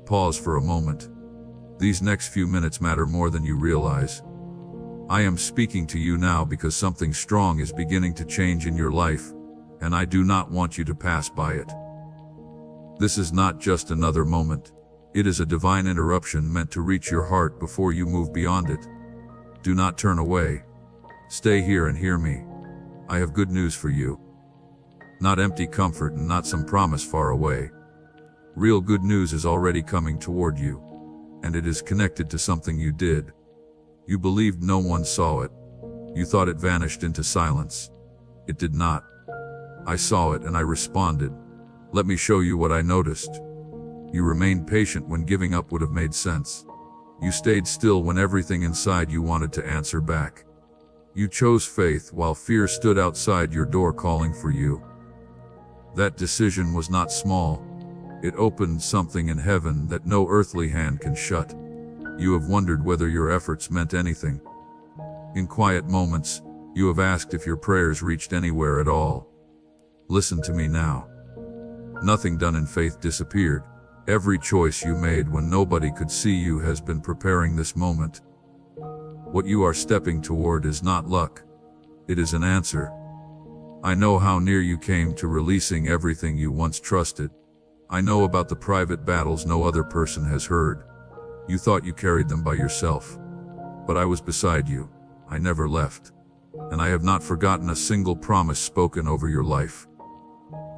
Pause for a moment. These next few minutes matter more than you realize. I am speaking to you now because something strong is beginning to change in your life, and I do not want you to pass by it. This is not just another moment. It is a divine interruption meant to reach your heart before you move beyond it. Do not turn away. Stay here and hear me. I have good news for you. Not empty comfort and not some promise far away. Real good news is already coming toward you, and it is connected to something you did. You believed no one saw it. You thought it vanished into silence. It did not. I saw it and I responded. Let me show you what I noticed. You remained patient when giving up would have made sense. You stayed still when everything inside you wanted to answer back. You chose faith while fear stood outside your door calling for you. That decision was not small. It opened something in heaven that no earthly hand can shut. You have wondered whether your efforts meant anything. In quiet moments, you have asked if your prayers reached anywhere at all. Listen to me now. Nothing done in faith disappeared. Every choice you made when nobody could see you has been preparing this moment. What you are stepping toward is not luck. It is an answer. I know how near you came to releasing everything you once trusted. I know about the private battles no other person has heard. You thought you carried them by yourself. But I was beside you. I never left. And I have not forgotten a single promise spoken over your life.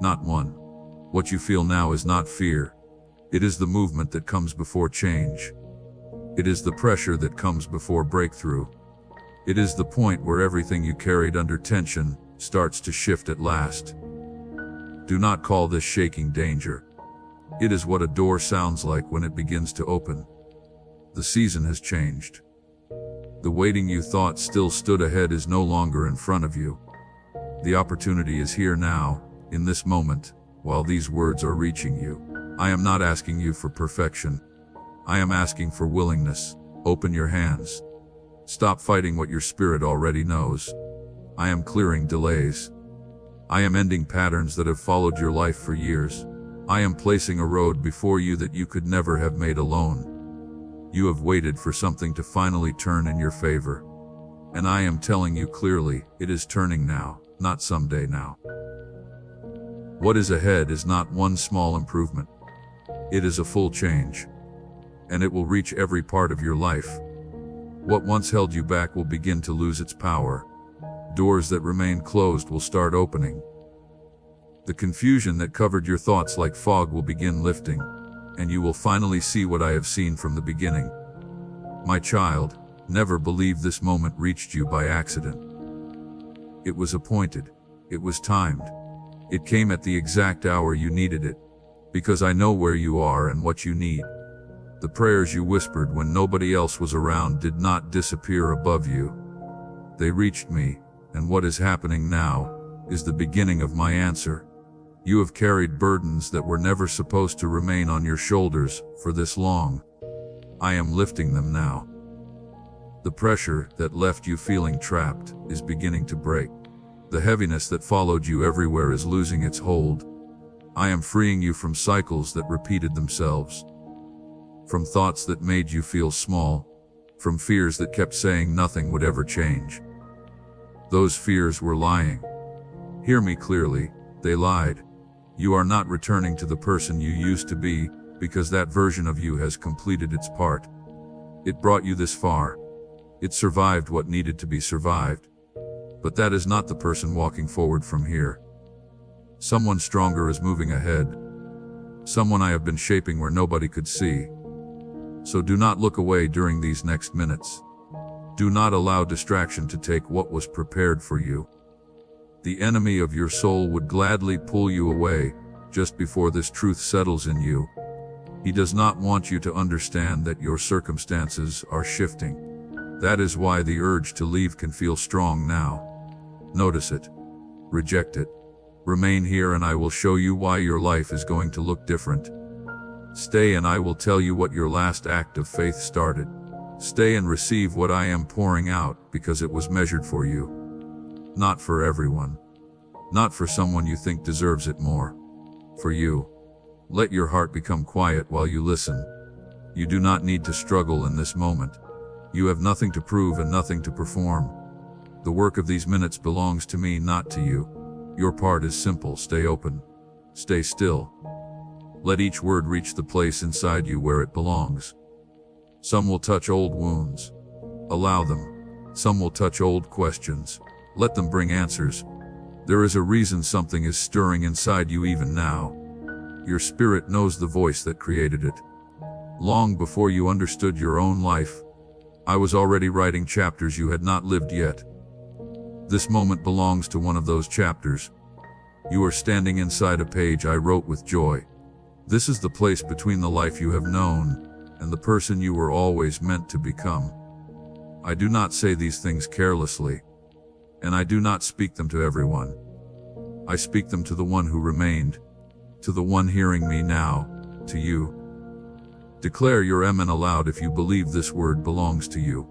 Not one. What you feel now is not fear. It is the movement that comes before change. It is the pressure that comes before breakthrough. It is the point where everything you carried under tension starts to shift at last. Do not call this shaking danger. It is what a door sounds like when it begins to open. The season has changed. The waiting you thought still stood ahead is no longer in front of you. The opportunity is here now, in this moment, while these words are reaching you. I am not asking you for perfection. I am asking for willingness. Open your hands. Stop fighting what your spirit already knows. I am clearing delays. I am ending patterns that have followed your life for years. I am placing a road before you that you could never have made alone. You have waited for something to finally turn in your favor. And I am telling you clearly, it is turning now, not someday now. What is ahead is not one small improvement. It is a full change. And it will reach every part of your life. What once held you back will begin to lose its power. Doors that remained closed will start opening. The confusion that covered your thoughts like fog will begin lifting, and you will finally see what I have seen from the beginning. My child, never believe this moment reached you by accident. It was appointed. It was timed. It came at the exact hour you needed it, because I know where you are and what you need. The prayers you whispered when nobody else was around did not disappear above you. They reached me, and what is happening now is the beginning of my answer. You have carried burdens that were never supposed to remain on your shoulders for this long. I am lifting them now. The pressure that left you feeling trapped is beginning to break. The heaviness that followed you everywhere is losing its hold. I am freeing you from cycles that repeated themselves. From thoughts that made you feel small. From fears that kept saying nothing would ever change. Those fears were lying. Hear me clearly, they lied. You are not returning to the person you used to be, because that version of you has completed its part. It brought you this far. It survived what needed to be survived. But that is not the person walking forward from here. Someone stronger is moving ahead. Someone I have been shaping where nobody could see. So do not look away during these next minutes. Do not allow distraction to take what was prepared for you. The enemy of your soul would gladly pull you away just before this truth settles in you. He does not want you to understand that your circumstances are shifting. That is why the urge to leave can feel strong now. Notice it. Reject it. Remain here and I will show you why your life is going to look different. Stay and I will tell you what your last act of faith started. Stay and receive what I am pouring out because it was measured for you. Not for everyone. Not for someone you think deserves it more. For you. Let your heart become quiet while you listen. You do not need to struggle in this moment. You have nothing to prove and nothing to perform. The work of these minutes belongs to me, not to you. Your part is simple: stay open. Stay still. Let each word reach the place inside you where it belongs. Some will touch old wounds. Allow them. Some will touch old questions. Let them bring answers. There is a reason something is stirring inside you even now. Your spirit knows the voice that created it. Long before you understood your own life, I was already writing chapters you had not lived yet. This moment belongs to one of those chapters. You are standing inside a page I wrote with joy. This is the place between the life you have known and the person you were always meant to become. I do not say these things carelessly, and I do not speak them to everyone. I speak them to the one who remained, to the one hearing me now, to you. Declare your amen aloud if you believe this word belongs to you.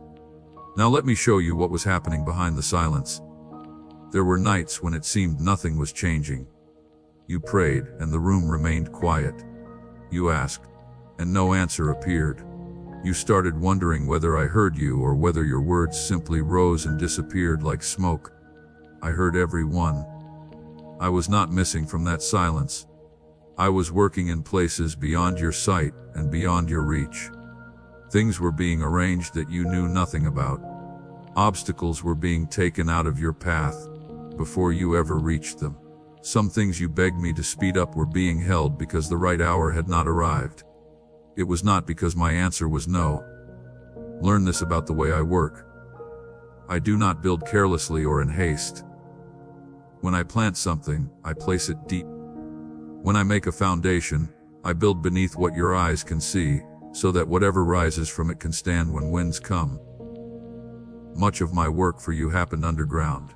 Now let me show you what was happening behind the silence. There were nights when it seemed nothing was changing. You prayed, and the room remained quiet. You asked, and no answer appeared. You started wondering whether I heard you or whether your words simply rose and disappeared like smoke. I heard every one. I was not missing from that silence. I was working in places beyond your sight and beyond your reach. Things were being arranged that you knew nothing about. Obstacles were being taken out of your path before you ever reached them. Some things you begged me to speed up were being held because the right hour had not arrived. It was not because my answer was no. Learn this about the way I work. I do not build carelessly or in haste. When I plant something, I place it deep. When I make a foundation, I build beneath what your eyes can see, so that whatever rises from it can stand when winds come. Much of my work for you happened underground.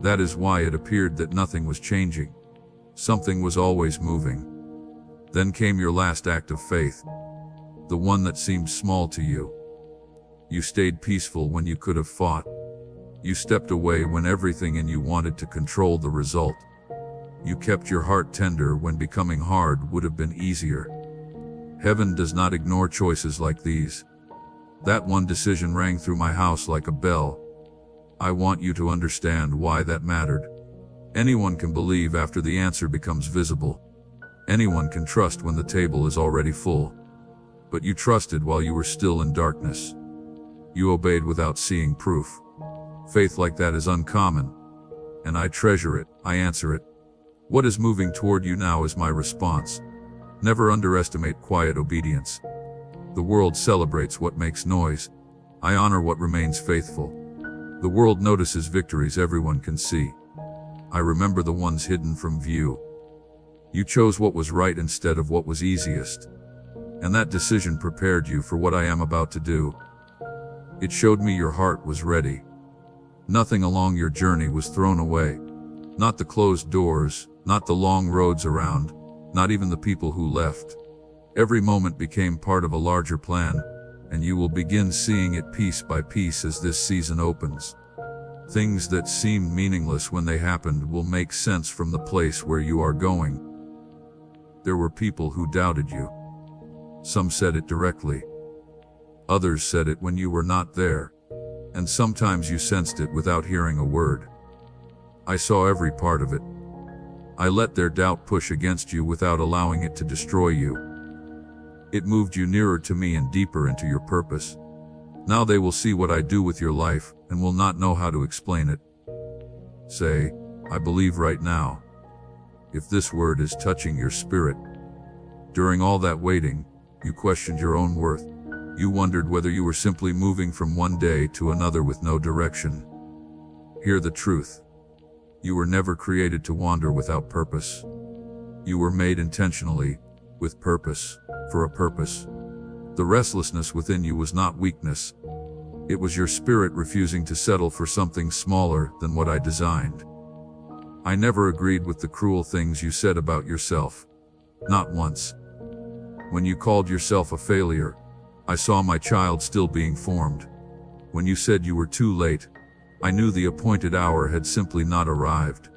That is why it appeared that nothing was changing. Something was always moving. Then came your last act of faith, the one that seemed small to you. You stayed peaceful when you could have fought. You stepped away when everything in you wanted to control the result. You kept your heart tender when becoming hard would have been easier. Heaven does not ignore choices like these. That one decision rang through my house like a bell. I want you to understand why that mattered. Anyone can believe after the answer becomes visible. Anyone can trust when the table is already full. But you trusted while you were still in darkness. You obeyed without seeing proof. Faith like that is uncommon, and I treasure it. I answer it. What is moving toward you now is my response. Never underestimate quiet obedience. The world celebrates what makes noise. I honor what remains faithful. The world notices victories everyone can see. I remember the ones hidden from view. You chose what was right instead of what was easiest. And that decision prepared you for what I am about to do. It showed me your heart was ready. Nothing along your journey was thrown away. Not the closed doors, not the long roads around, not even the people who left. Every moment became part of a larger plan, and you will begin seeing it piece by piece as this season opens. Things that seemed meaningless when they happened will make sense from the place where you are going. There were people who doubted you. Some said it directly. Others said it when you were not there. And sometimes you sensed it without hearing a word. I saw every part of it. I let their doubt push against you without allowing it to destroy you. It moved you nearer to me and deeper into your purpose. Now they will see what I do with your life and will not know how to explain it. Say, I believe right now. If this word is touching your spirit. During all that waiting, you questioned your own worth. You wondered whether you were simply moving from one day to another with no direction. Hear the truth. You were never created to wander without purpose. You were made intentionally, with purpose, for a purpose. The restlessness within you was not weakness. It was your spirit refusing to settle for something smaller than what I designed. I never agreed with the cruel things you said about yourself. Not once. When you called yourself a failure, I saw my child still being formed. When you said you were too late, I knew the appointed hour had simply not arrived.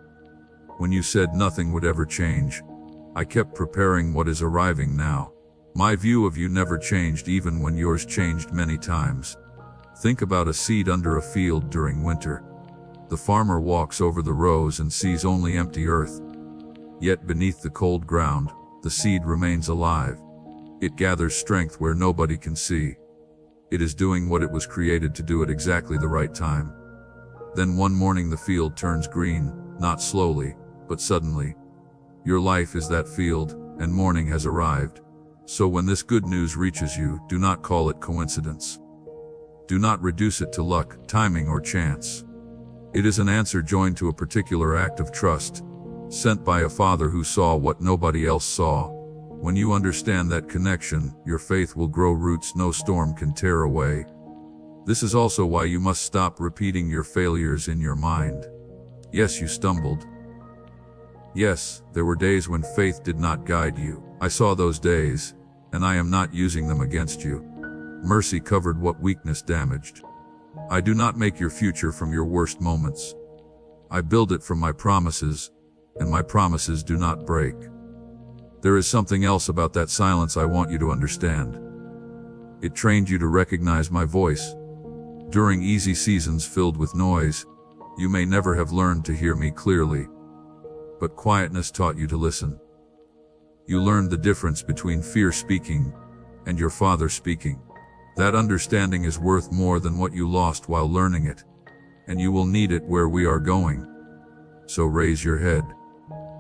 When you said nothing would ever change, I kept preparing what is arriving now. My view of you never changed even when yours changed many times. Think about a seed under a field during winter. The farmer walks over the rows and sees only empty earth. Yet beneath the cold ground, the seed remains alive. It gathers strength where nobody can see. It is doing what it was created to do at exactly the right time. Then one morning the field turns green, not slowly, but suddenly. Your life is that field, and morning has arrived. So when this good news reaches you, do not call it coincidence. Do not reduce it to luck, timing, or chance. It is an answer joined to a particular act of trust, sent by a Father who saw what nobody else saw. When you understand that connection, your faith will grow roots no storm can tear away. This is also why you must stop repeating your failures in your mind. Yes, you stumbled. Yes, there were days when faith did not guide you. I saw those days, and I am not using them against you. Mercy covered what weakness damaged. I do not make your future from your worst moments. I build it from my promises, and my promises do not break. There is something else about that silence I want you to understand. It trained you to recognize my voice. During easy seasons filled with noise, you may never have learned to hear me clearly. But quietness taught you to listen. You learned the difference between fear speaking and your Father speaking. That understanding is worth more than what you lost while learning it, and you will need it where we are going. So raise your head.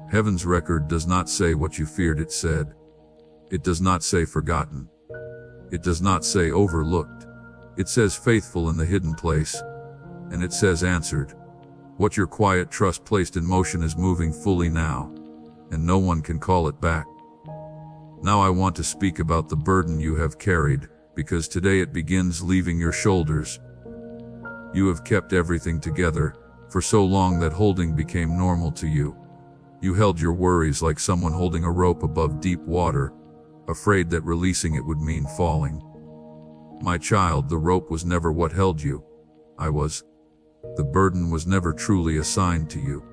Heaven's record does not say what you feared it said. It does not say forgotten. It does not say overlooked. It says faithful in the hidden place, and it says answered. What your quiet trust placed in motion is moving fully now, and no one can call it back. Now I want to speak about the burden you have carried, because today it begins leaving your shoulders. You have kept everything together for so long that holding became normal to you. You held your worries like someone holding a rope above deep water, afraid that releasing it would mean falling. My child, the rope was never what held you. I was. The burden was never truly assigned to you.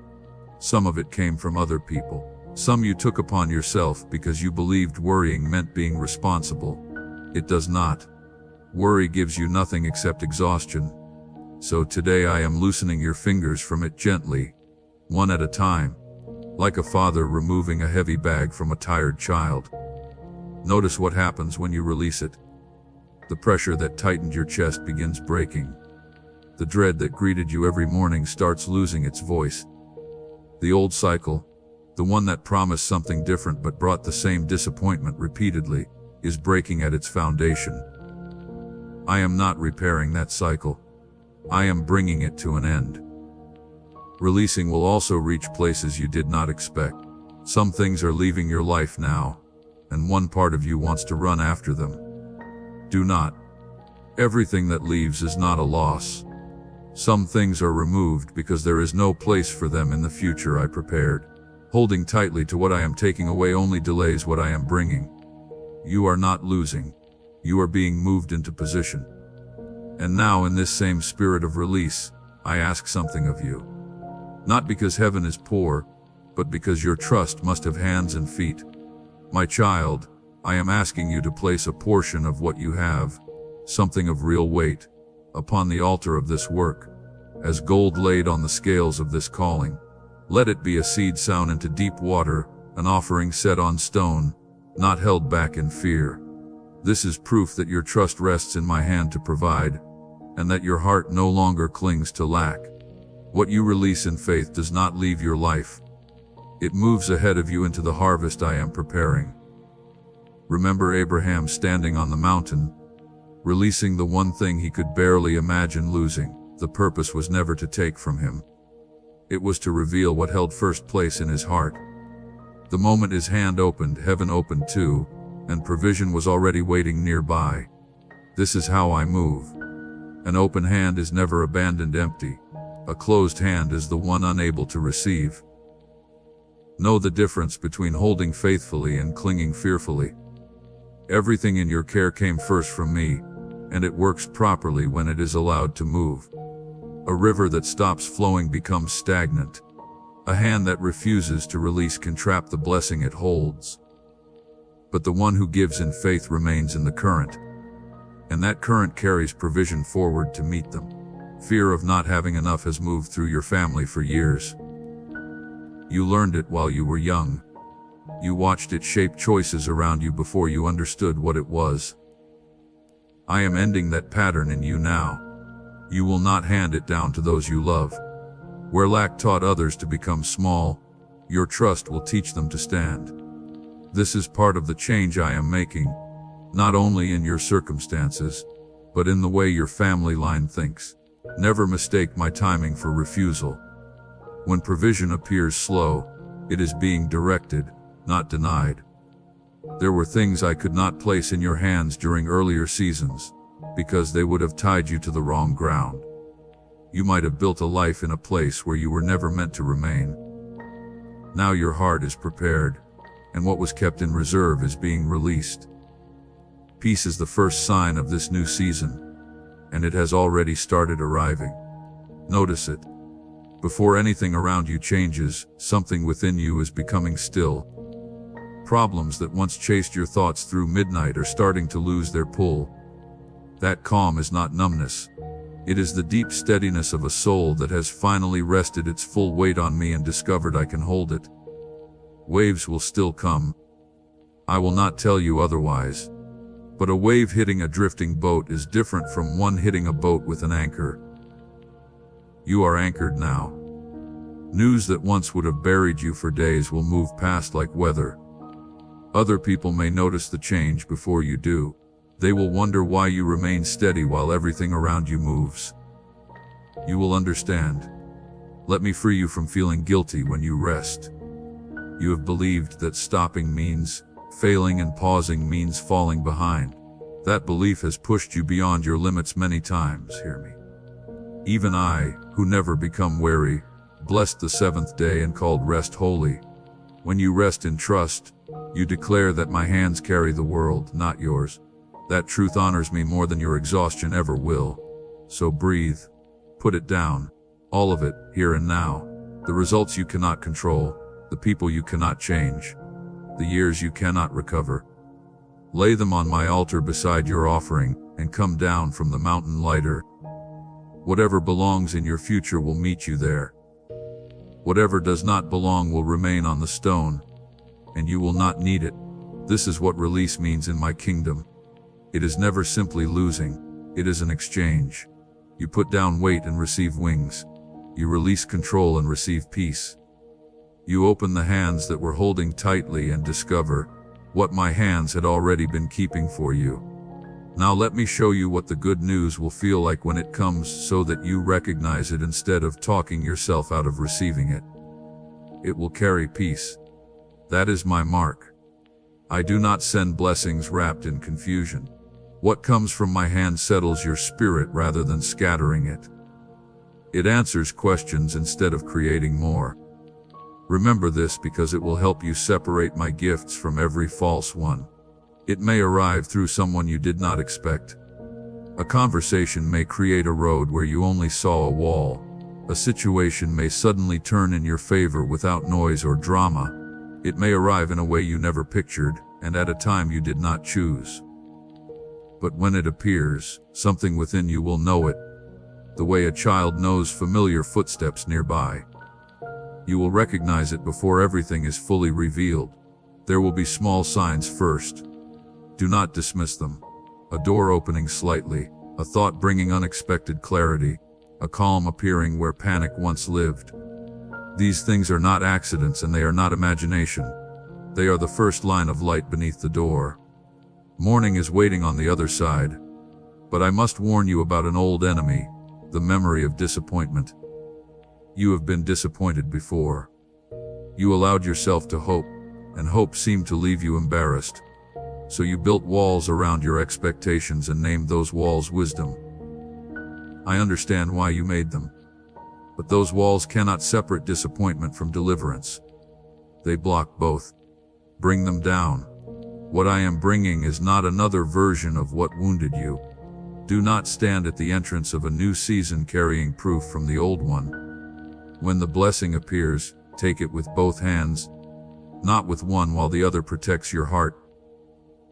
Some of it came from other people. Some you took upon yourself because you believed worrying meant being responsible. It does not. Worry gives you nothing except exhaustion. So today I am loosening your fingers from it gently, one at a time, like a father removing a heavy bag from a tired child. Notice what happens when you release it. The pressure that tightened your chest begins breaking. The dread that greeted you every morning starts losing its voice. The old cycle, the one that promised something different but brought the same disappointment repeatedly, is breaking at its foundation. I am not repairing that cycle. I am bringing it to an end. Releasing will also reach places you did not expect. Some things are leaving your life now, and one part of you wants to run after them. Do not. Everything that leaves is not a loss. Some things are removed because there is no place for them in the future I prepared. Holding tightly to what I am taking away only delays what I am bringing. You are not losing. You are being moved into position. And now in this same spirit of release, I ask something of you. Not because heaven is poor, but because your trust must have hands and feet. My child, I am asking you to place a portion of what you have, something of real weight, upon the altar of this work, as gold laid on the scales of this calling. Let it be a seed sown into deep water, an offering set on stone, not held back in fear. This is proof that your trust rests in my hand to provide, and that your heart no longer clings to lack. What you release in faith does not leave your life. It moves ahead of you into the harvest I am preparing. Remember Abraham standing on the mountain, releasing the one thing he could barely imagine losing. The purpose was never to take from him. It was to reveal what held first place in his heart. The moment his hand opened, heaven opened too, and provision was already waiting nearby. This is how I move. An open hand is never abandoned empty. A closed hand is the one unable to receive. Know the difference between holding faithfully and clinging fearfully. Everything in your care came first from me, and it works properly when it is allowed to move. A river that stops flowing becomes stagnant. A hand that refuses to release can trap the blessing it holds. but the one who gives in faith remains in the current. And that current carries provision forward to meet them. Fear of not having enough has moved through your family for years. You learned it while you were young. You watched it shape choices around you before you understood what it was. I am ending that pattern in you now. You will not hand it down to those you love. Where lack taught others to become small, your trust will teach them to stand. This is part of the change I am making, not only in your circumstances, but in the way your family line thinks. Never mistake my timing for refusal. When provision appears slow, it is being directed, not denied. There were things I could not place in your hands during earlier seasons, because they would have tied you to the wrong ground. You might have built a life in a place where you were never meant to remain. Now your heart is prepared, and what was kept in reserve is being released. Peace is the first sign of this new season, and it has already started arriving. Notice it. Before anything around you changes, something within you is becoming still. Problems that once chased your thoughts through midnight are starting to lose their pull. That calm is not numbness. It is the deep steadiness of a soul that has finally rested its full weight on me and discovered I can hold it. Waves will still come. I will not tell you otherwise. But a wave hitting a drifting boat is different from one hitting a boat with an anchor. You are anchored now. News that once would have buried you for days will move past like weather. Other people may notice the change before you do. They will wonder why you remain steady while everything around you moves. You will understand. Let me free you from feeling guilty when you rest. You have believed that stopping means failing and pausing means falling behind. That belief has pushed you beyond your limits many times, hear me. Even I, who never become weary, blessed the seventh day and called rest holy. When you rest in trust, you declare that my hands carry the world, not yours. That truth honors me more than your exhaustion ever will. So breathe. Put it down. All of it, here and now. The results you cannot control. The people you cannot change. The years you cannot recover. Lay them on my altar beside your offering, and come down from the mountain lighter. Whatever belongs in your future will meet you there. Whatever does not belong will remain on the stone, and you will not need it. This is what release means in my kingdom. It is never simply losing, it is an exchange. You put down weight and receive wings. You release control and receive peace. You open the hands that were holding tightly and discover what my hands had already been keeping for you. Now let me show you what the good news will feel like when it comes, so that you recognize it instead of talking yourself out of receiving it. It will carry peace. That is my mark. I do not send blessings wrapped in confusion. What comes from my hand settles your spirit rather than scattering it. It answers questions instead of creating more. Remember this because it will help you separate my gifts from every false one. It may arrive through someone you did not expect. A conversation may create a road where you only saw a wall. A situation may suddenly turn in your favor without noise or drama. It may arrive in a way you never pictured, and at a time you did not choose. But when it appears, something within you will know it, the way a child knows familiar footsteps nearby. You will recognize it before everything is fully revealed. There will be small signs first. Do not dismiss them. A door opening slightly, a thought bringing unexpected clarity, a calm appearing where panic once lived. These things are not accidents and they are not imagination. They are the first line of light beneath the door. Morning is waiting on the other side. But I must warn you about an old enemy, the memory of disappointment. You have been disappointed before. You allowed yourself to hope, and hope seemed to leave you embarrassed. So you built walls around your expectations and named those walls wisdom. I understand why you made them. But those walls cannot separate disappointment from deliverance. They block both. Bring them down. What I am bringing is not another version of what wounded you. Do not stand at the entrance of a new season carrying proof from the old one. When the blessing appears, take it with both hands, not with one while the other protects your heart.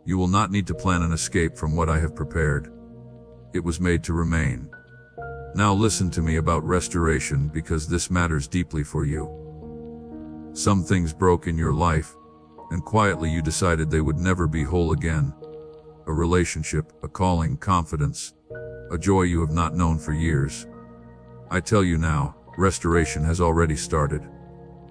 You will not need to plan an escape from what I have prepared. It was made to remain. Now listen to me about restoration, because this matters deeply for you. Some things broke in your life, and quietly you decided they would never be whole again. A relationship, a calling, confidence, a joy you have not known for years. I tell you now, restoration has already started.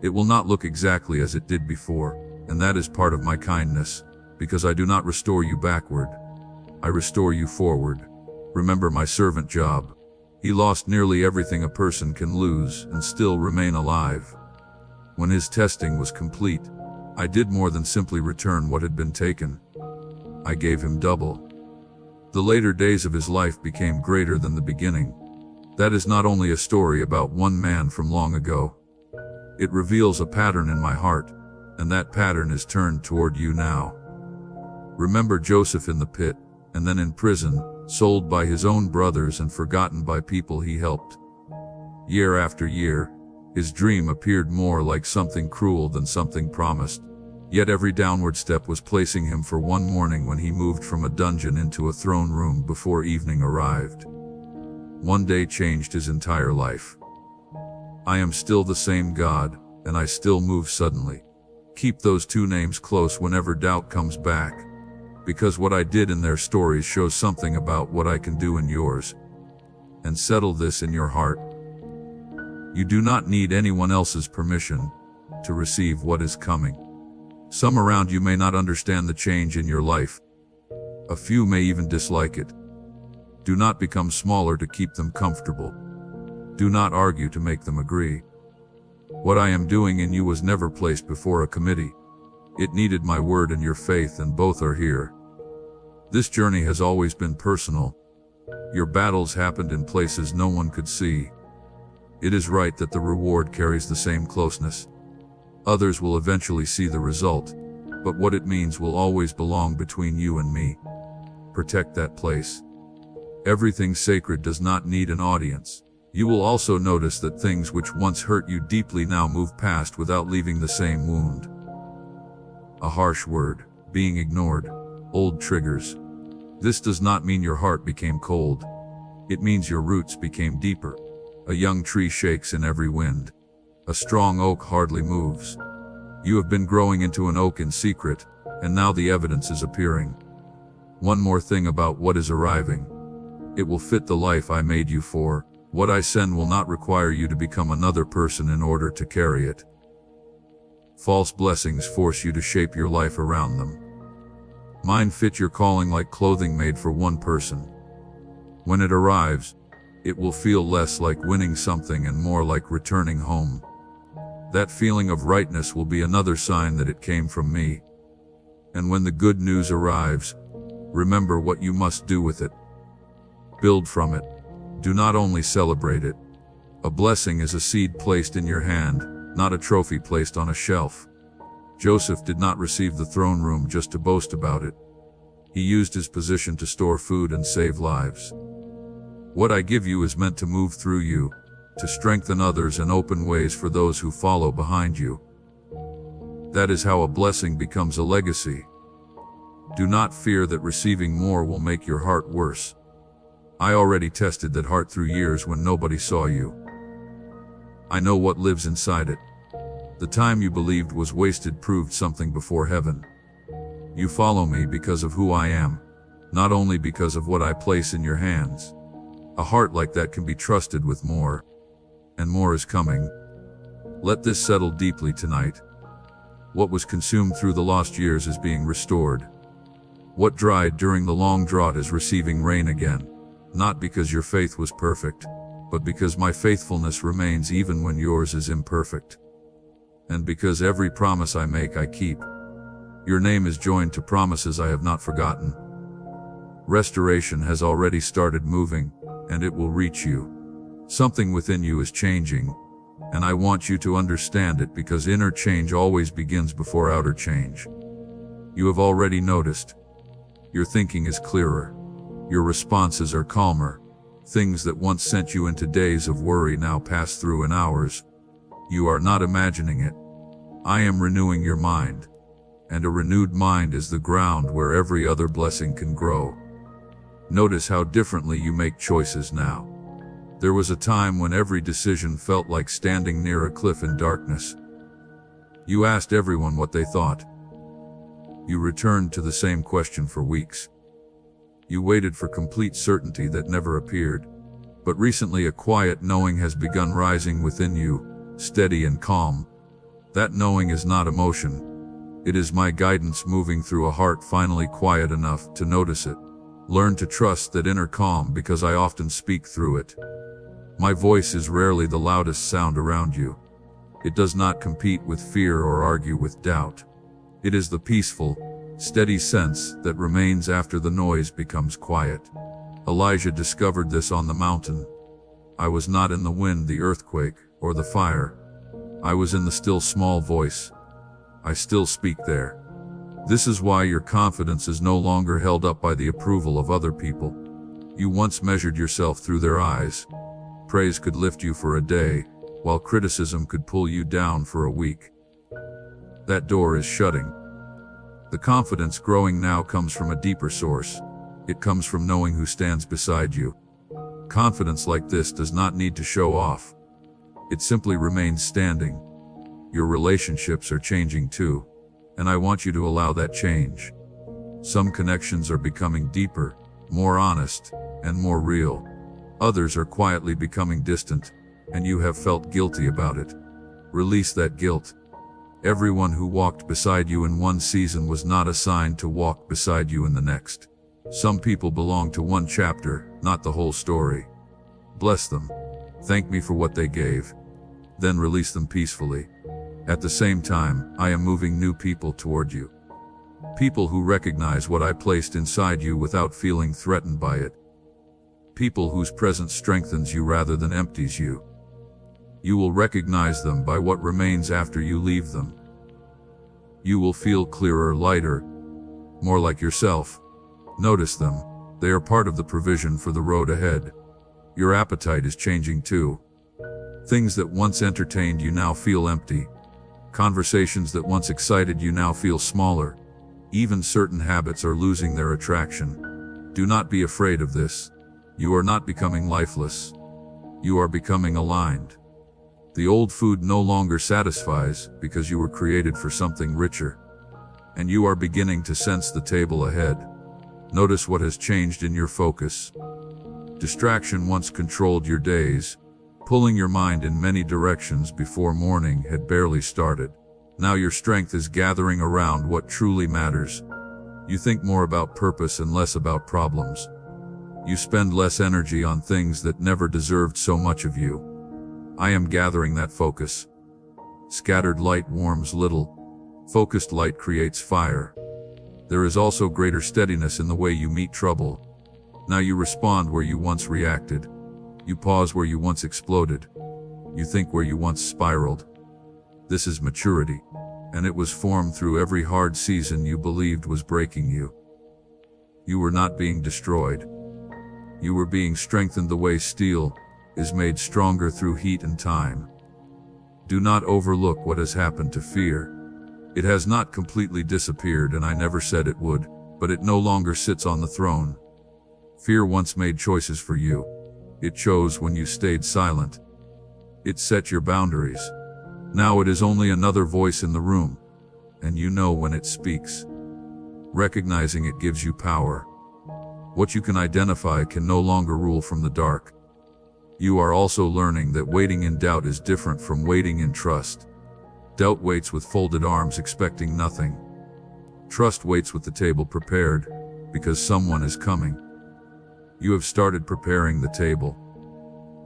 It will not look exactly as it did before, and that is part of my kindness, because I do not restore you backward. I restore you forward. Remember my servant Job. He lost nearly everything a person can lose and still remain alive. When his testing was complete, I did more than simply return what had been taken. I gave him double. The later days of his life became greater than the beginning. That is not only a story about one man from long ago. It reveals a pattern in my heart, and that pattern is turned toward you now. Remember Joseph in the pit, and then in prison, sold by his own brothers and forgotten by people he helped. Year after year, his dream appeared more like something cruel than something promised. Yet every downward step was placing him for one morning when he moved from a dungeon into a throne room before evening arrived. One day changed his entire life. I am still the same God, and I still move suddenly. Keep those two names close whenever doubt comes back, because what I did in their stories shows something about what I can do in yours. And settle this in your heart. You do not need anyone else's permission to receive what is coming. Some around you may not understand the change in your life. A few may even dislike it. Do not become smaller to keep them comfortable. Do not argue to make them agree. What I am doing in you was never placed before a committee. It needed my word and your faith, and both are here. This journey has always been personal. Your battles happened in places no one could see. It is right that the reward carries the same closeness. Others will eventually see the result, but what it means will always belong between you and me. Protect that place. Everything sacred does not need an audience. You will also notice that things which once hurt you deeply now move past without leaving the same wound. A harsh word, being ignored, old triggers. This does not mean your heart became cold. It means your roots became deeper. A young tree shakes in every wind. A strong oak hardly moves. You have been growing into an oak in secret, and now the evidence is appearing. One more thing about what is arriving. It will fit the life I made you for. What I send will not require you to become another person in order to carry it. False blessings force you to shape your life around them. Mine fit your calling like clothing made for one person. When it arrives, it will feel less like winning something and more like returning home. That feeling of rightness will be another sign that it came from me. And when the good news arrives, remember what you must do with it. Build from it. Do not only celebrate it. A blessing is a seed placed in your hand, not a trophy placed on a shelf. Joseph did not receive the throne room just to boast about it. He used his position to store food and save lives. What I give you is meant to move through you, to strengthen others and open ways for those who follow behind you. That is how a blessing becomes a legacy. Do not fear that receiving more will make your heart worse. I already tested that heart through years when nobody saw you. I know what lives inside it. The time you believed was wasted proved something before heaven. You follow me because of who I am, not only because of what I place in your hands. A heart like that can be trusted with more, and more is coming. Let this settle deeply tonight. What was consumed through the lost years is being restored. What dried during the long drought is receiving rain again, not because your faith was perfect, but because my faithfulness remains even when yours is imperfect. And because every promise I make I keep. Your name is joined to promises I have not forgotten. Restoration has already started moving, and it will reach you. Something within you is changing, and I want you to understand it because inner change always begins before outer change. You have already noticed. Your thinking is clearer. Your responses are calmer. Things that once sent you into days of worry now pass through in hours. You are not imagining it. I am renewing your mind. and a renewed mind is the ground where every other blessing can grow. Notice how differently you make choices now. There was a time when every decision felt like standing near a cliff in darkness. You asked everyone what they thought. You returned to the same question for weeks. You waited for complete certainty that never appeared. But recently a quiet knowing has begun rising within you, steady and calm. That knowing is not emotion. It is my guidance moving through a heart finally quiet enough to notice it. Learn to trust that inner calm because I often speak through it. My voice is rarely the loudest sound around you. It does not compete with fear or argue with doubt. It is the peaceful, steady sense that remains after the noise becomes quiet. Elijah discovered this on the mountain. I was not in the wind, the earthquake, or the fire. I was in the still small voice. I still speak there. This is why your confidence is no longer held up by the approval of other people. You once measured yourself through their eyes. Praise could lift you for a day, while criticism could pull you down for a week. That door is shutting. The confidence growing now comes from a deeper source. It comes from knowing who stands beside you. Confidence like this does not need to show off. It simply remains standing. Your relationships are changing too, and I want you to allow that change. Some connections are becoming deeper, more honest, and more real. Others are quietly becoming distant, and you have felt guilty about it. Release that guilt. Everyone who walked beside you in one season was not assigned to walk beside you in the next. Some people belong to one chapter, not the whole story. Bless them. Thank me for what they gave. Then release them peacefully. At the same time, I am moving new people toward you. People who recognize what I placed inside you without feeling threatened by it. People whose presence strengthens you rather than empties you. You will recognize them by what remains after you leave them. You will feel clearer, lighter, more like yourself. Notice them. They are part of the provision for the road ahead. Your appetite is changing too. Things that once entertained you now feel empty. Conversations that once excited you now feel smaller. Even certain habits are losing their attraction. Do not be afraid of this. You are not becoming lifeless. You are becoming aligned. The old food no longer satisfies because you were created for something richer. And you are beginning to sense the table ahead. Notice what has changed in your focus. Distraction once controlled your days, pulling your mind in many directions before morning had barely started. Now your strength is gathering around what truly matters. You think more about purpose and less about problems. You spend less energy on things that never deserved so much of you. I am gathering that focus. Scattered light warms little. Focused light creates fire. There is also greater steadiness in the way you meet trouble. Now you respond where you once reacted. You pause where you once exploded. You think where you once spiraled. This is maturity, and it was formed through every hard season you believed was breaking you. You were not being destroyed. You were being strengthened the way steel is made stronger through heat and time. Do not overlook what has happened to fear. It has not completely disappeared, and I never said it would, but it no longer sits on the throne. Fear once made choices for you. It chose when you stayed silent. It set your boundaries. Now it is only another voice in the room, and you know when it speaks. Recognizing it gives you power. What you can identify can no longer rule from the dark. You are also learning that waiting in doubt is different from waiting in trust. Doubt waits with folded arms expecting nothing. Trust waits with the table prepared, because someone is coming. You have started preparing the table.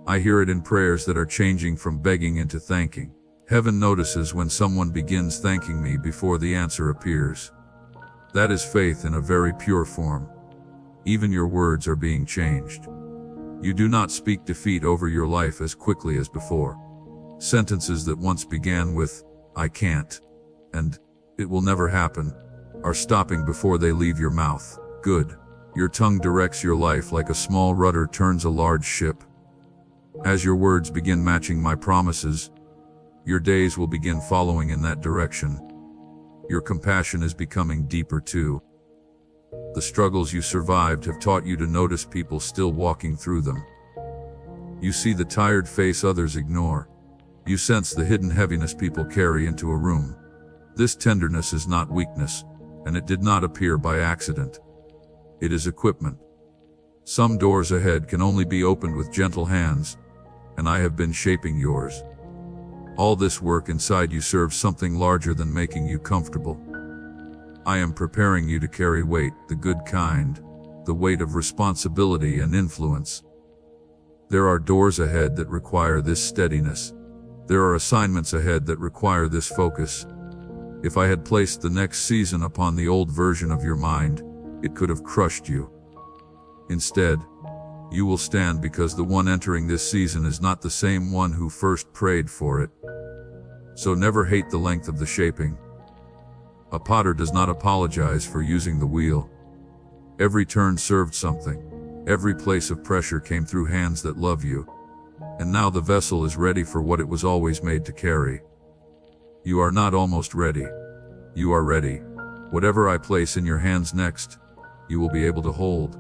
I hear it in prayers that are changing from begging into thanking. Heaven notices when someone begins thanking me before the answer appears. That is faith in a very pure form. Even your words are being changed. You do not speak defeat over your life as quickly as before. Sentences that once began with, "I can't," and "it will never happen," are stopping before they leave your mouth. Good. Your tongue directs your life like a small rudder turns a large ship. As your words begin matching my promises, your days will begin following in that direction. Your compassion is becoming deeper too. The struggles you survived have taught you to notice people still walking through them. You see the tired face others ignore. You sense the hidden heaviness people carry into a room. This tenderness is not weakness, and it did not appear by accident. It is equipment. Some doors ahead can only be opened with gentle hands, and I have been shaping yours. All this work inside you serves something larger than making you comfortable. I am preparing you to carry weight, the good kind, the weight of responsibility and influence. There are doors ahead that require this steadiness. There are assignments ahead that require this focus. If I had placed the next season upon the old version of your mind, it could have crushed you. Instead, you will stand because the one entering this season is not the same one who first prayed for it. So never hate the length of the shaping. A potter does not apologize for using the wheel. Every turn served something. Every place of pressure came through hands that love you. And now the vessel is ready for what it was always made to carry. You are not almost ready. You are ready. Whatever I place in your hands next, you will be able to hold.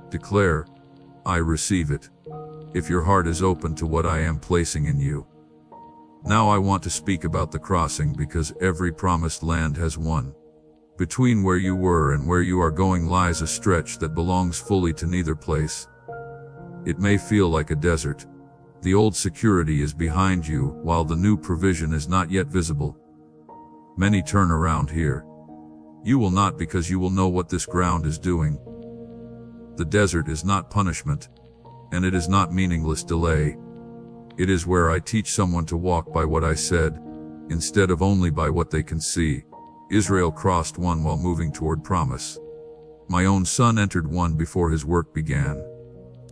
Declare, I receive it. If your heart is open to what I am placing in you. Now I want to speak about the crossing because every promised land has one. Between where you were and where you are going lies a stretch that belongs fully to neither place. It may feel like a desert. The old security is behind you while the new provision is not yet visible. Many turn around here. You will not, because you will know what this ground is doing. The desert is not punishment, and it is not meaningless delay. It is where I teach someone to walk by what I said, instead of only by what they can see. Israel crossed one while moving toward promise. My own son entered one before his work began.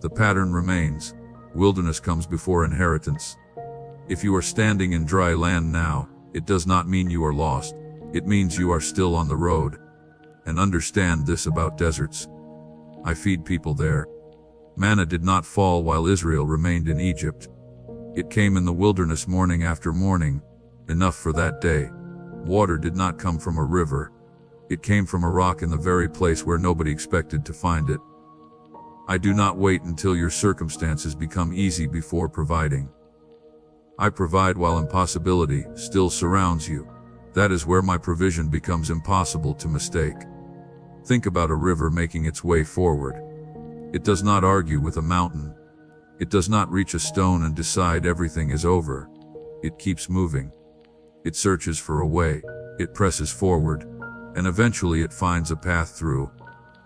The pattern remains. Wilderness comes before inheritance. If you are standing in dry land now, it does not mean you are lost. It means you are still on the road. And understand this about deserts. I feed people there. Manna did not fall while Israel remained in Egypt. It came in the wilderness morning after morning, enough for that day. Water did not come from a river. It came from a rock in the very place where nobody expected to find it. I do not wait until your circumstances become easy before providing. I provide while impossibility still surrounds you. That is where my provision becomes impossible to mistake. Think about a river making its way forward. It does not argue with a mountain. It does not reach a stone and decide everything is over. It keeps moving. It searches for a way. It presses forward. And eventually it finds a path through.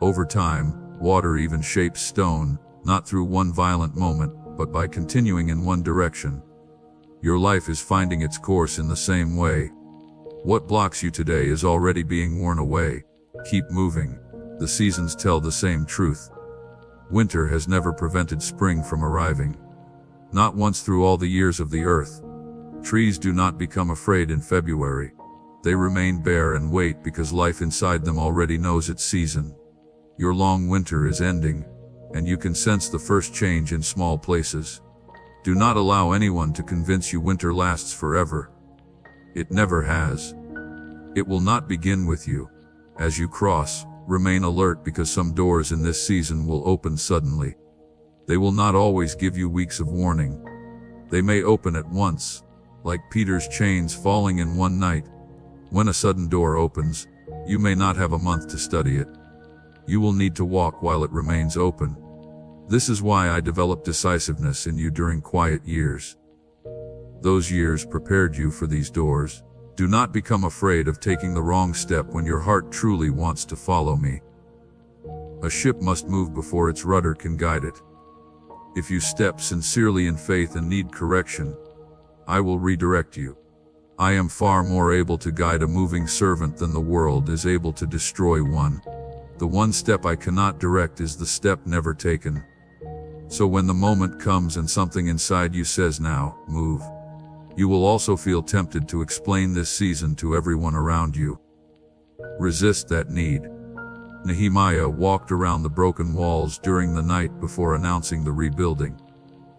Over time, water even shapes stone, not through one violent moment, but by continuing in one direction. Your life is finding its course in the same way. What blocks you today is already being worn away. Keep moving. The seasons tell the same truth. Winter has never prevented spring from arriving. Not once through all the years of the earth. Trees do not become afraid in February. They remain bare and wait because life inside them already knows its season. Your long winter is ending, and you can sense the first change in small places. Do not allow anyone to convince you winter lasts forever. It never has. It will not begin with you. As you cross, remain alert because some doors in this season will open suddenly. They will not always give you weeks of warning. They may open at once, like Peter's chains falling in one night. When a sudden door opens, you may not have a month to study it. You will need to walk while it remains open. This is why I developed decisiveness in you during quiet years. Those years prepared you for these doors. Do not become afraid of taking the wrong step when your heart truly wants to follow me. A ship must move before its rudder can guide it. If you step sincerely in faith and need correction, I will redirect you. I am far more able to guide a moving servant than the world is able to destroy one. The one step I cannot direct is the step never taken. So when the moment comes and something inside you says now, move, you will also feel tempted to explain this season to everyone around you. Resist that need. Nehemiah walked around the broken walls during the night before announcing the rebuilding.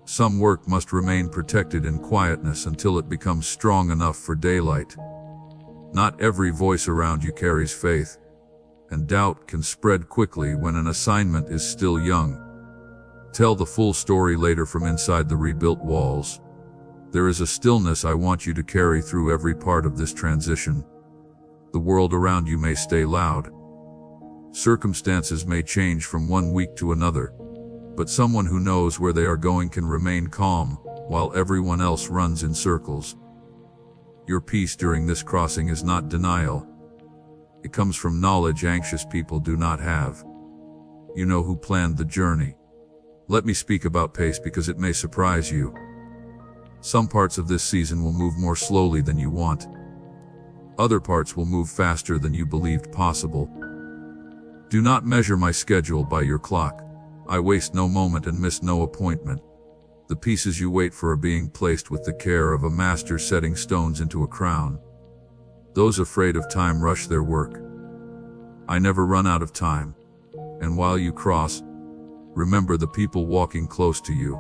Some work must remain protected in quietness until it becomes strong enough for daylight. Not every voice around you carries faith, and doubt can spread quickly when an assignment is still young. Tell the full story later from inside the rebuilt walls. There is a stillness I want you to carry through every part of this transition. The world around you may stay loud. Circumstances may change from one week to another, but someone who knows where they are going can remain calm while everyone else runs in circles. Your peace during this crossing is not denial. It comes from knowledge anxious people do not have. You know who planned the journey. Let me speak about pace because it may surprise you. Some parts of this season will move more slowly than you want. Other parts will move faster than you believed possible. Do not measure my schedule by your clock. I waste no moment and miss no appointment. The pieces you wait for are being placed with the care of a master setting stones into a crown. Those afraid of time rush their work. I never run out of time. And while you cross, remember the people walking close to you.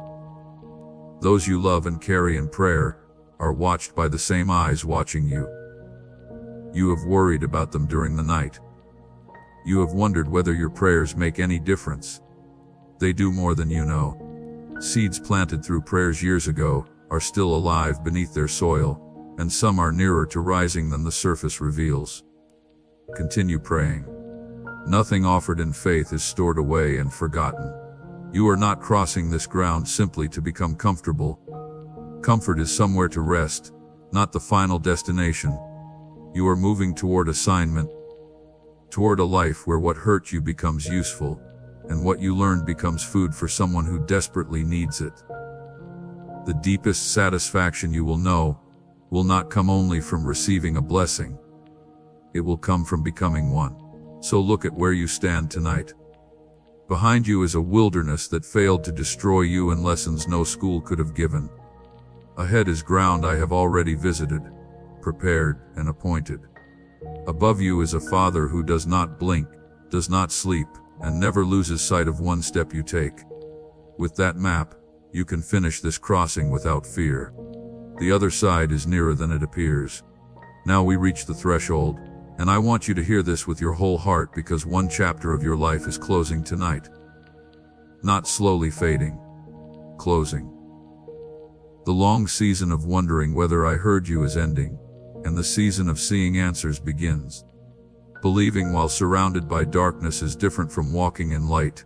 Those you love and carry in prayer are watched by the same eyes watching you. You have worried about them during the night. You have wondered whether your prayers make any difference. They do more than you know. Seeds planted through prayers years ago are still alive beneath their soil, and some are nearer to rising than the surface reveals. Continue praying. Nothing offered in faith is stored away and forgotten. You are not crossing this ground simply to become comfortable. Comfort is somewhere to rest, not the final destination. You are moving toward assignment, toward a life where what hurt you becomes useful, and what you learned becomes food for someone who desperately needs it. The deepest satisfaction you will know will not come only from receiving a blessing. It will come from becoming one. So look at where you stand tonight. Behind you is a wilderness that failed to destroy you and lessons no school could have given. Ahead is ground I have already visited, prepared, and appointed. Above you is a Father who does not blink, does not sleep, and never loses sight of one step you take. With that map, you can finish this crossing without fear. The other side is nearer than it appears. Now we reach the threshold, and I want you to hear this with your whole heart because one chapter of your life is closing tonight. Not slowly fading. Closing. The long season of wondering whether I heard you is ending, and the season of seeing answers begins. Believing while surrounded by darkness is different from walking in light.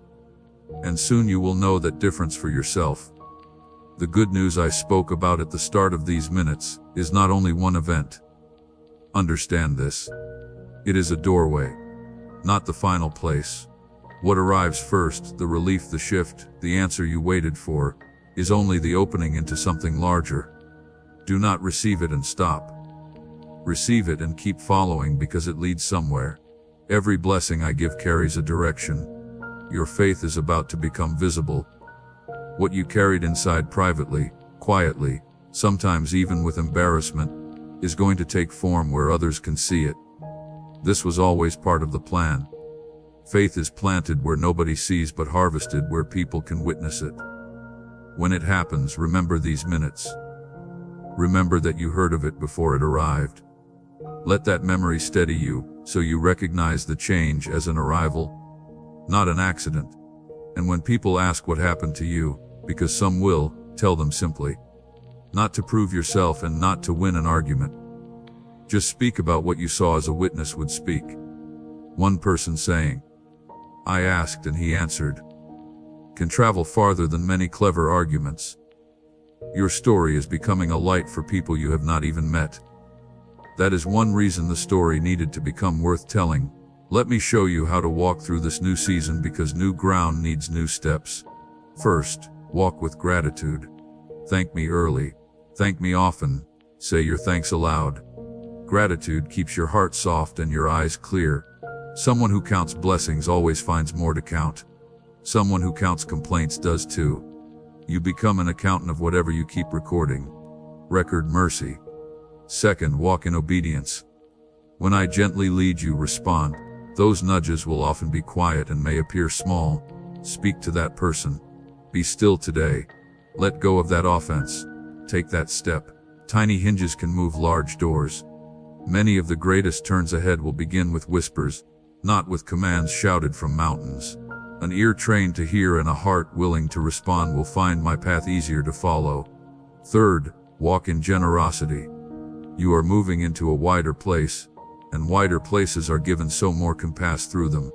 And soon you will know that difference for yourself. The good news I spoke about at the start of these minutes is not only one event. Understand this. It is a doorway, not the final place. What arrives first, the relief, the shift, the answer you waited for, is only the opening into something larger. Do not receive it and stop. Receive it and keep following because it leads somewhere. Every blessing I give carries a direction. Your faith is about to become visible. What you carried inside privately, quietly, sometimes even with embarrassment, is going to take form where others can see it. This was always part of the plan. Faith is planted where nobody sees but harvested where people can witness it. When it happens, remember these minutes. Remember that you heard of it before it arrived. Let that memory steady you, so you recognize the change as an arrival, not an accident. And when people ask what happened to you, because some will, tell them simply. Not to prove yourself and not to win an argument. Just speak about what you saw as a witness would speak. One person saying, "I asked and he answered," can travel farther than many clever arguments. Your story is becoming a light for people you have not even met. That is one reason the story needed to become worth telling. Let me show you how to walk through this new season because new ground needs new steps. First, walk with gratitude. Thank me early. Thank me often. Say your thanks aloud. Gratitude keeps your heart soft and your eyes clear. Someone who counts blessings always finds more to count. Someone who counts complaints does too. You become an accountant of whatever you keep recording. Record mercy. Second, walk in obedience. When I gently lead you, respond. Those nudges will often be quiet and may appear small. Speak to that person. Be still today. Let go of that offense. Take that step. Tiny hinges can move large doors. Many of the greatest turns ahead will begin with whispers, not with commands shouted from mountains. An ear trained to hear and a heart willing to respond will find my path easier to follow. Third, walk in generosity. You are moving into a wider place, and wider places are given so more can pass through them.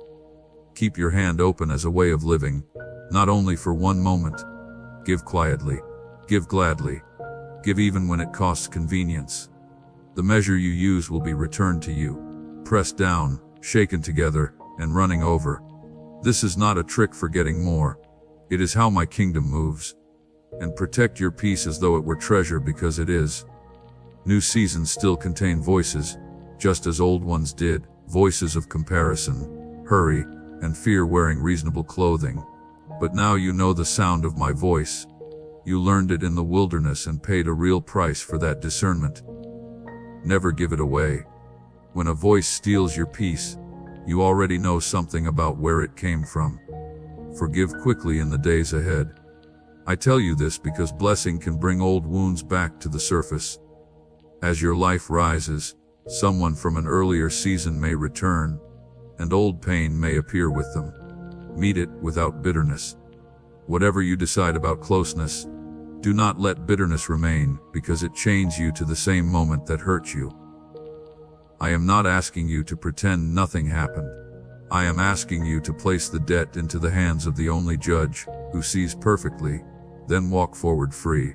Keep your hand open as a way of living, not only for one moment. Give quietly, give gladly, give even when it costs convenience. The measure you use will be returned to you, pressed down, shaken together, and running over. This is not a trick for getting more. It is how my kingdom moves. And protect your peace as though it were treasure, because it is. New seasons still contain voices, just as old ones did, voices of comparison, hurry, and fear wearing reasonable clothing. But now you know the sound of my voice. You learned it in the wilderness and paid a real price for that discernment. Never give it away. When a voice steals your peace, you already know something about where it came from. Forgive quickly in the days ahead. I tell you this because blessing can bring old wounds back to the surface. As your life rises, someone from an earlier season may return, and old pain may appear with them. Meet it without bitterness. Whatever you decide about closeness, do not let bitterness remain, because it chains you to the same moment that hurt you. I am not asking you to pretend nothing happened. I am asking you to place the debt into the hands of the only judge, who sees perfectly, then walk forward free.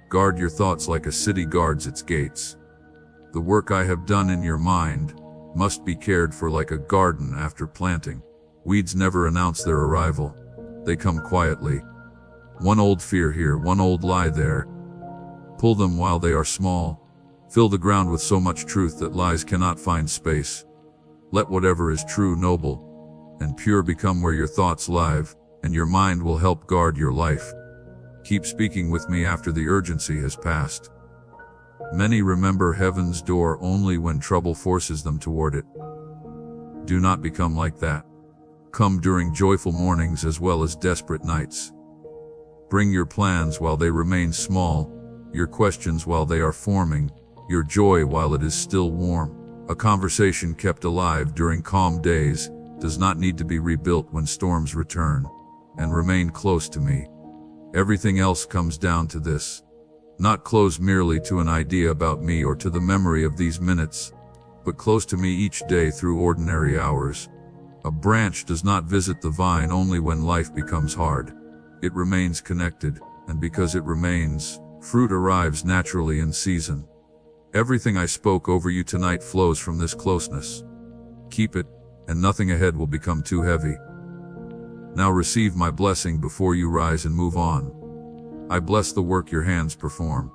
Guard your thoughts like a city guards its gates. The work I have done in your mind must be cared for like a garden after planting. Weeds never announce their arrival. They come quietly. One old fear here, one old lie there. Pull them while they are small. Fill the ground with so much truth that lies cannot find space. Let whatever is true, noble, and pure become where your thoughts live, and your mind will help guard your life. Keep speaking with me after the urgency has passed. Many remember heaven's door only when trouble forces them toward it. Do not become like that. Come during joyful mornings as well as desperate nights. Bring your plans while they remain small, your questions while they are forming, your joy while it is still warm. A conversation kept alive during calm days does not need to be rebuilt when storms return. And remain close to me. Everything else comes down to this. Not close merely to an idea about me or to the memory of these minutes, but close to me each day through ordinary hours. A branch does not visit the vine only when life becomes hard. It remains connected, and because it remains, fruit arrives naturally in season. Everything I spoke over you tonight flows from this closeness. Keep it, and nothing ahead will become too heavy. Now receive my blessing before you rise and move on. I bless the work your hands perform.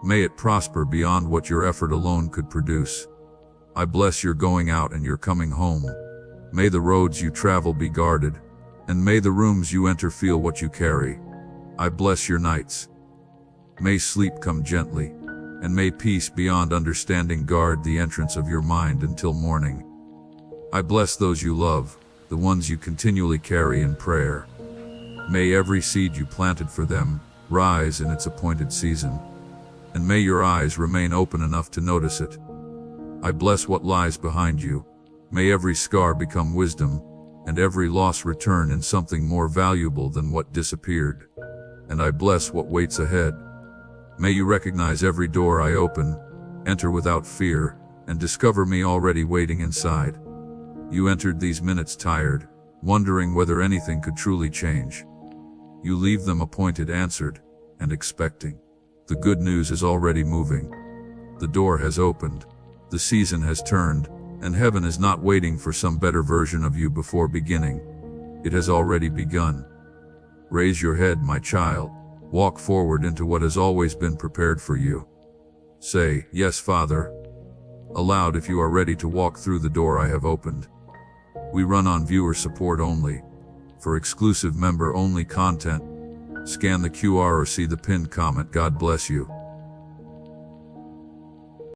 May it prosper beyond what your effort alone could produce. I bless your going out and your coming home. May the roads you travel be guarded, and may the rooms you enter feel what you carry. I bless your nights. May sleep come gently, and may peace beyond understanding guard the entrance of your mind until morning. I bless those you love, the ones you continually carry in prayer. May every seed you planted for them rise in its appointed season, and may your eyes remain open enough to notice it. I bless what lies behind you. May every scar become wisdom, and every loss return in something more valuable than what disappeared. And I bless what waits ahead. May you recognize every door I open, enter without fear, and discover me already waiting inside. You entered these minutes tired, wondering whether anything could truly change. You leave them appointed, answered, and expecting. The good news is already moving. The door has opened, the season has turned, and heaven is not waiting for some better version of you before beginning. It has already begun. Raise your head, my child. Walk forward into what has always been prepared for you. Say, "Yes, Father," aloud if you are ready to walk through the door I have opened. We run on viewer support only. For exclusive member-only content, scan the QR or see the pinned comment. God bless you.